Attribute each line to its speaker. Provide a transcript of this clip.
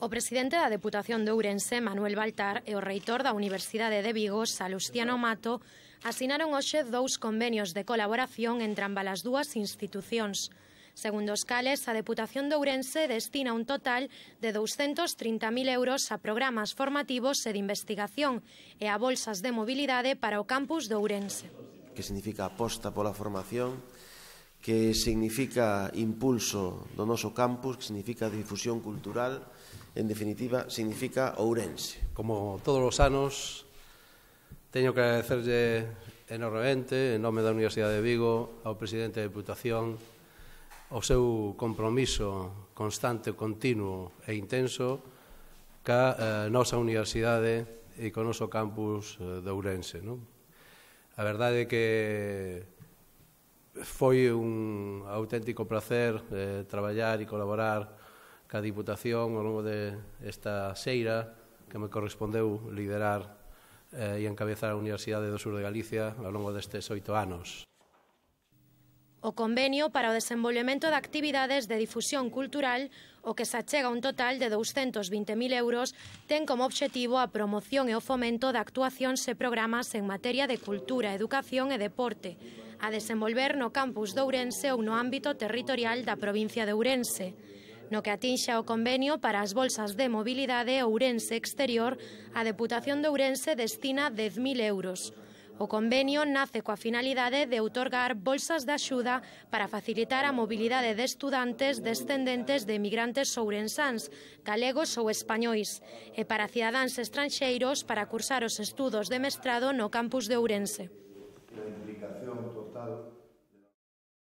Speaker 1: O presidente da Deputación de Ourense, Manuel Baltar, e o reitor da Universidade de Vigo, Salustiano Mato, asinaron hoxe 2 convenios de colaboración entre ambas as dúas institucións. Segundo os cales, a Deputación de Ourense destina un total de 230.000 euros a programas formativos e de investigación e a bolsas de mobilidade para o campus de Ourense.
Speaker 2: Que significa aposta pola formación, que significa impulso do noso campus, que significa difusión cultural, en definitiva, significa Ourense.
Speaker 3: Como todos os anos, teño que agradecerlle enormemente, en nome da Universidade de Vigo, ao presidente da Deputación, o seu compromiso constante, continuo e intenso ca nosa universidade e co noso campus de Ourense. A verdade é que foi un auténtico placer traballar e colaborar ca Diputación ao longo desta xeira que me correspondeu liderar e encabezar a Universidade do Sur de Galicia ao longo destes 8 anos.
Speaker 1: O convenio para o desenvolvemento de actividades de difusión cultural, o que se achega a un total de 220.000 euros, ten como obxectivo a promoción e o fomento de actuacións e programas en materia de cultura, educación e deporte, a desenvolver no campus de Ourense ou no ámbito territorial da provincia de Ourense. No que atinxe ao convenio para as bolsas de mobilidade Ourense Exterior, a Deputación de Ourense destina 10.000 euros. O convenio nace coa finalidade de outorgar bolsas de axuda para facilitar a mobilidade de estudantes descendentes de emigrantes ourensáns, galegos ou españois, e para cidadáns estranxeiros para cursar os estudos de mestrado no campus de Ourense.
Speaker 4: La implicación total